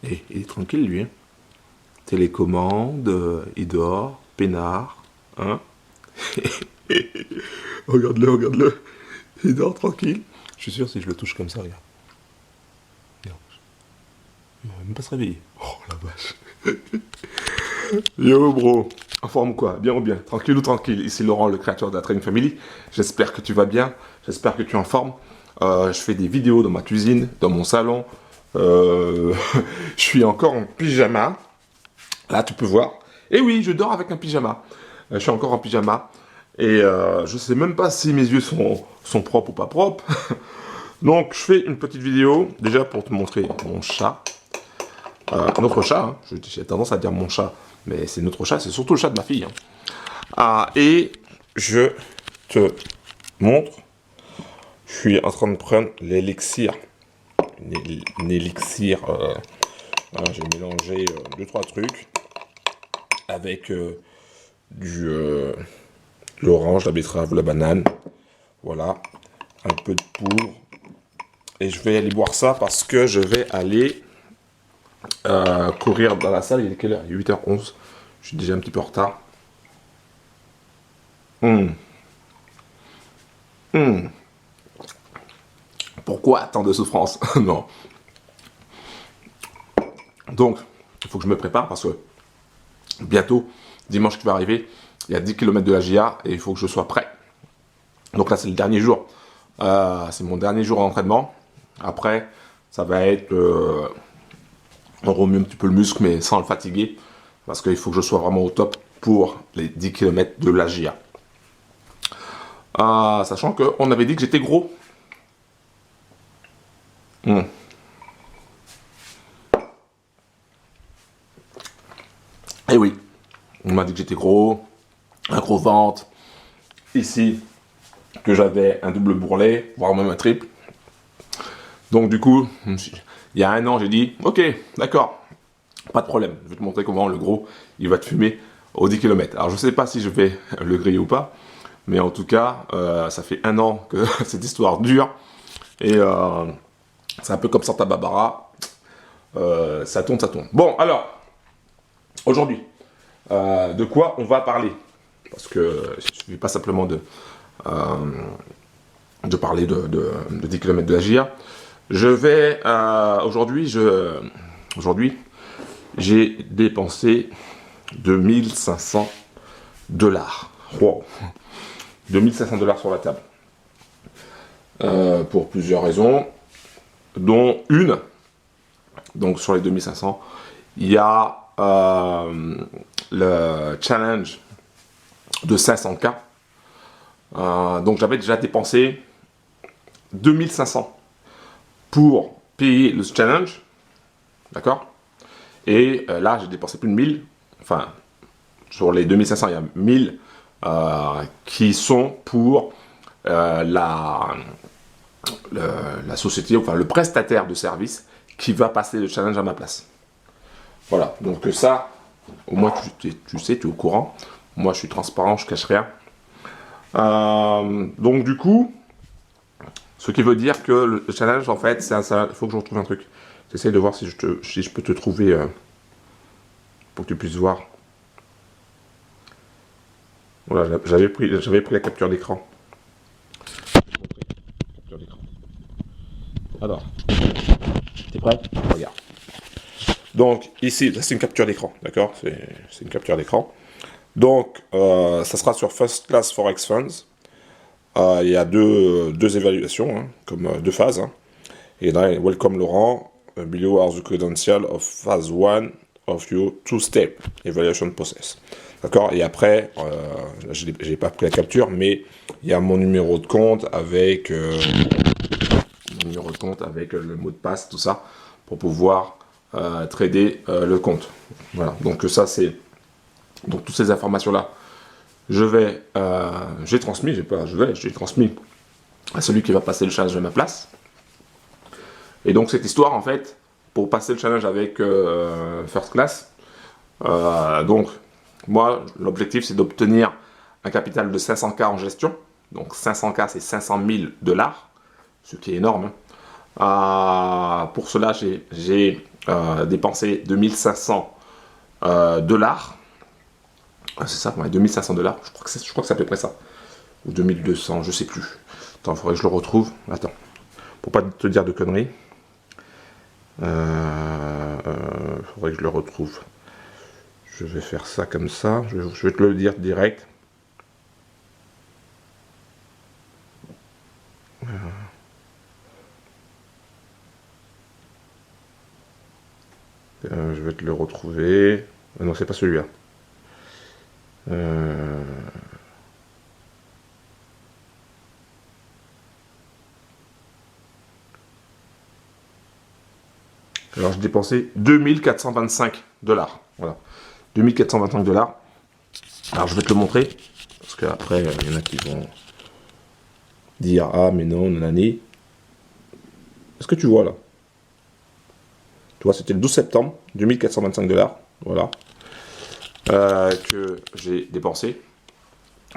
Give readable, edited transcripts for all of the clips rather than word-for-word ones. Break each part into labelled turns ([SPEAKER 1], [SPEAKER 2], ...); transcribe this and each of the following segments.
[SPEAKER 1] Et il est tranquille, lui. Hein. Télécommande, il dort, peinard. Hein. Regarde-le, regarde-le. Il dort tranquille. Je suis sûr, si je le touche comme ça, regarde. Non, il va même pas se réveiller. Oh la vache. Yo, bro. En forme quoi? Bien ou bien? Tranquille ou tranquille? Ici Laurent, le créateur de la Trading Family. J'espère que tu vas bien. J'espère que tu es en forme. Je fais des vidéos dans ma cuisine, dans mon salon. Euh, je suis encore en pyjama. Là, tu peux voir. Et oui, je dors avec un pyjama. Je suis encore en pyjama. Et je sais même pas si mes yeux sont propres ou pas propres. Donc, je fais une petite vidéo, déjà pour te montrer mon chat. Notre chat, hein. J'ai tendance à dire mon chat, mais c'est notre chat, c'est surtout le chat de ma fille. Hein. Et je te montre, je suis en train de prendre l'élixir. Une élixir, j'ai mélangé 2-3 trucs avec de l'orange, la betterave ou la banane. Voilà, un peu de poudre. Et je vais aller boire ça parce que je vais aller courir dans la salle. Il est quelle heure? Il est 8h11. Je suis déjà un petit peu en retard. Pourquoi tant de souffrance? Non. Donc, il faut que je me prépare parce que bientôt, dimanche qui va arriver, il y a 10 km de la GIA et il faut que je sois prêt. Donc là, c'est le dernier jour. C'est mon dernier jour d'entraînement. Après, ça va être... on remet un petit peu le muscle, mais sans le fatiguer. Parce qu'il faut que je sois vraiment au top pour les 10 km de la GIA. Sachant qu'on avait dit que j'étais gros. Et oui, on m'a dit que j'étais gros, un gros ventre. Ici, que j'avais un double bourrelet, voire même un triple. Donc du coup, il y a un an, j'ai dit, ok, d'accord, pas de problème. Je vais te montrer comment le gros, il va te fumer aux 10 km. Alors je sais pas si je vais le griller ou pas, mais en tout cas, ça fait un an que cette histoire dure. Et c'est un peu comme Santa Barbara. Ça tourne, ça tourne. Bon, alors, aujourd'hui, de quoi on va parler? Parce que il ne suffit pas simplement de parler de 10 km de la GIA. Je vais, aujourd'hui, j'ai dépensé 2500 $. Wow. 2500 $ sur la table. Pour plusieurs raisons, dont une, donc sur les 2500, il y a le challenge de 500K. Donc j'avais déjà dépensé 2500 pour payer le challenge, d'accord. Et là j'ai dépensé plus de 1000, enfin sur les 2500 il y a 1000 qui sont pour la société, enfin le prestataire de service qui va passer le challenge à ma place. Voilà, donc ça, au moins tu sais, tu es au courant. Moi je suis transparent, je cache rien. Donc du coup, ce qui veut dire que le challenge en fait, il faut que je retrouve un truc. J'essaie de voir si je peux te trouver pour que tu puisses voir. Voilà, j'avais pris la capture d'écran. Alors, t'es prêt? Regarde. Donc ici, c'est une capture d'écran, d'accord? C'est une capture d'écran. Donc, ça sera sur First Class Forex Funds. Il y a deux évaluations, hein, comme deux phases. Hein. Et là, welcome Laurent, below are the credentials of phase 1 of your two-step evaluation process. D'accord. Et après, j'ai pas pris la capture, mais il y a mon numéro de compte avec le mot de passe, tout ça, pour pouvoir trader le compte. Voilà. Donc ça, c'est donc toutes ces informations là. J'ai transmis à celui qui va passer le challenge de ma place. Et donc cette histoire, en fait, pour passer le challenge avec First Class, donc moi, l'objectif, c'est d'obtenir un capital de 500K en gestion. Donc 500K, c'est 500 000 $, ce qui est énorme. Pour cela, j'ai dépensé 2500 dollars. Ah, c'est ça, ouais, 2500 dollars. Je crois que c'est à peu près ça. Ou 2200, je sais plus. Attends, il faudrait que je le retrouve. Attends, pour pas te dire de conneries. Faudrait que je le retrouve. Je vais faire ça comme ça. Je vais te le dire direct. Je vais te le retrouver. Non, c'est pas celui-là. Alors, j'ai dépensé 2425 dollars. Voilà. 2425 dollars. Alors, je vais te le montrer. Parce qu'après, il y en a qui vont dire ah, mais non, nanani. Est-ce que tu vois là? Tu vois, c'était le 12 septembre, 2425 dollars. Voilà. Que j'ai dépensé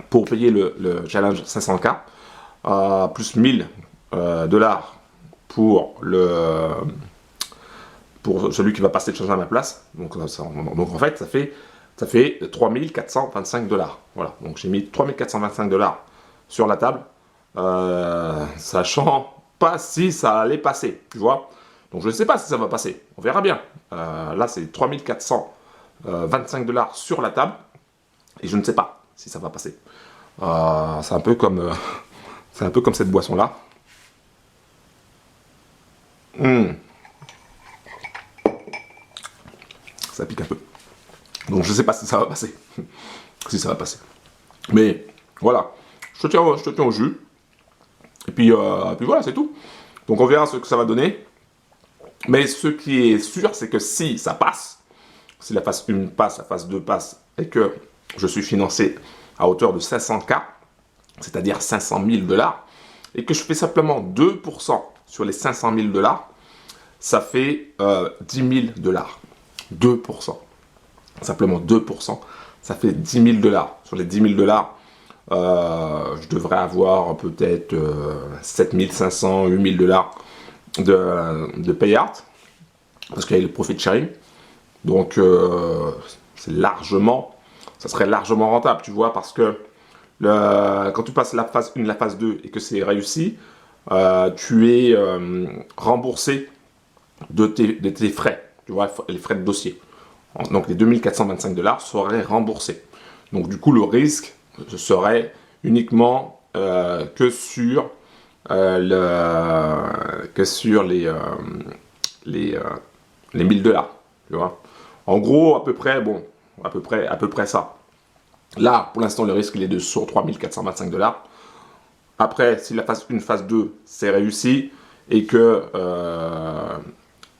[SPEAKER 1] pour payer le challenge 500K. Plus 1000 dollars pour celui qui va passer le challenge à ma place. Donc en fait, ça fait 3425 dollars. Voilà. Donc j'ai mis 3425 dollars sur la table, sachant pas si ça allait passer. Tu vois. Donc je ne sais pas si ça va passer. On verra bien. Là, c'est 3425 dollars sur la table. Et je ne sais pas si ça va passer. C'est un peu comme cette boisson-là. Ça pique un peu. Donc je ne sais pas si ça va passer. Si ça va passer. Mais voilà. Je te tiens au jus. Et puis voilà, c'est tout. Donc on verra ce que ça va donner. Mais ce qui est sûr, c'est que si ça passe, si la phase 1 passe, la phase 2 passe, et que je suis financé à hauteur de 500K, c'est-à-dire 500 000 dollars, et que je fais simplement 2% sur les 500 000 dollars, ça fait 10 000 dollars. 2%. Simplement 2%. Ça fait 10 000 dollars. Sur les 10 000 dollars, je devrais avoir peut-être 7 500, 8 000 dollars de payout. Parce qu'il y a le profit sharing. Donc, ça serait largement rentable, tu vois, parce que quand tu passes la phase 1, la phase 2 et que c'est réussi, tu es remboursé de tes frais, tu vois, les frais de dossier. Donc les 2425 dollars seraient remboursés. Donc du coup, le risque serait uniquement que sur les 1000 dollars, tu vois. En gros, à peu près ça. Là, pour l'instant, le risque il est de sur 3425 dollars. Après, si la phase 1, phase 2, c'est réussi et que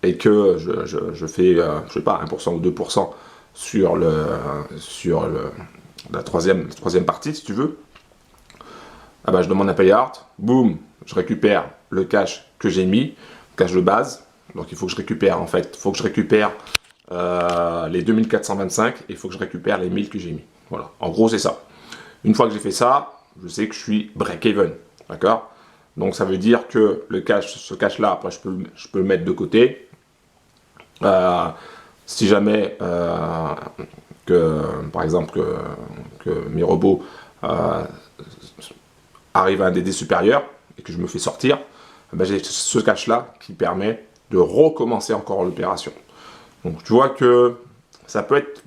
[SPEAKER 1] je fais, je sais pas, 1% ou 2% sur la troisième partie, si tu veux, ah bah, je demande un payout, boum, je récupère le cash que j'ai mis, cash de base. Donc il faut que je récupère, en fait, les 2425 et il faut que je récupère les 1000 que j'ai mis. Voilà, en gros c'est ça. Une fois que j'ai fait ça, je sais que je suis break-even, d'accord? Donc ça veut dire que ce cash là, après je peux le mettre de côté. Si jamais par exemple que mes robots arrivent à un DD supérieur et que je me fais sortir, ben j'ai ce cash là qui permet de recommencer encore l'opération. Donc tu vois que ça peut être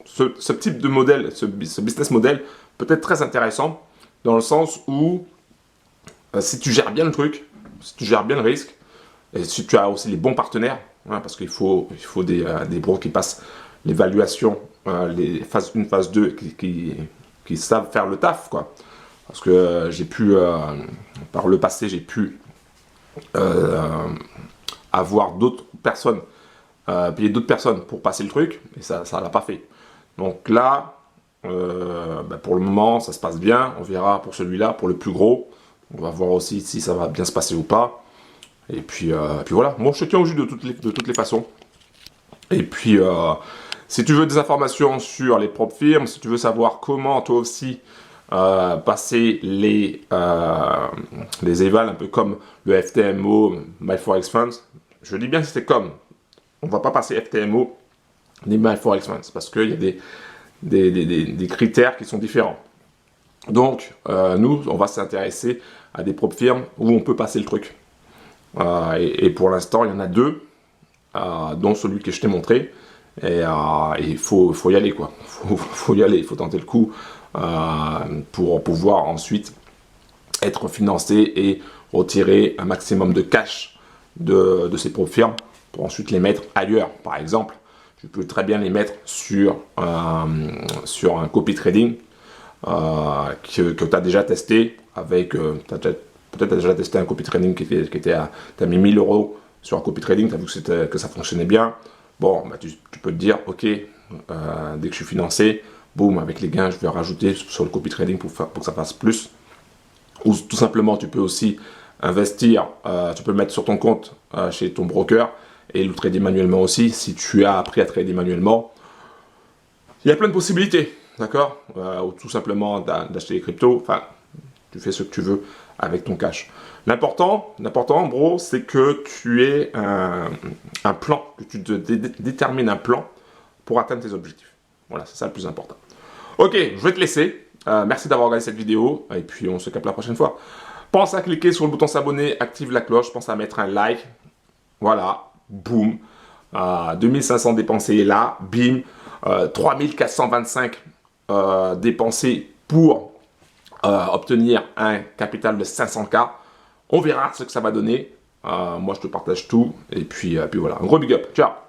[SPEAKER 1] ce type de modèle, ce business model peut être très intéressant dans le sens où si tu gères bien le truc, si tu gères bien le risque, et si tu as aussi les bons partenaires, hein, parce qu'il faut des bros qui passent l'évaluation, les phases 1, phase 2, qui savent faire le taf, quoi. Parce que j'ai pu, par le passé, j'ai pu avoir d'autres personnes, payer d'autres personnes pour passer le truc, et ça ne l'a pas fait. Donc là, pour le moment, ça se passe bien. On verra pour celui-là, pour le plus gros. On va voir aussi si ça va bien se passer ou pas. Et puis voilà. Moi, je te tiens au jus de toutes les façons. Et puis, si tu veux des informations sur les propres firmes, si tu veux savoir comment toi aussi passer les évals, un peu comme le FTMO, My Forex Funds, je dis bien que c'était comme. on va pas passer FTMO ni My Forex Funds parce qu'il y a des critères qui sont différents. Donc, nous, on va s'intéresser à des prop firmes où on peut passer le truc. Et pour l'instant, il y en a deux, dont celui que je t'ai montré. Et il faut y aller, quoi. Faut y aller, il faut tenter le coup pour pouvoir ensuite être financé et retirer un maximum de cash de ces prop firmes pour ensuite les mettre ailleurs. Par exemple, tu peux très bien les mettre sur un copy trading que tu as déjà testé avec. Peut-être tu as déjà testé un copy trading qui était à. Tu as mis 1000 € sur un copy trading, tu as vu que ça fonctionnait bien. Bon, bah tu peux te dire, ok, dès que je suis financé, boum, avec les gains, je vais rajouter sur le copy trading pour que ça fasse plus. Ou tout simplement, tu peux aussi investir, tu peux le mettre sur ton compte chez ton broker et le trader manuellement aussi, si tu as appris à trader manuellement. Il y a plein de possibilités, d'accord, ou tout simplement d'acheter des cryptos, enfin, tu fais ce que tu veux avec ton cash. L'important, en gros, c'est que tu aies un plan, que tu détermines un plan pour atteindre tes objectifs. Voilà, c'est ça le plus important. Ok, je vais te laisser. Merci d'avoir regardé cette vidéo, et puis on se capte la prochaine fois. Pense à cliquer sur le bouton s'abonner, active la cloche, pense à mettre un like. Voilà, boum. 2500 dépensés là, bim. 3425 dépensés pour obtenir un capital de 500K. On verra ce que ça va donner. Moi, je te partage tout. Et puis voilà, un gros big up. Ciao.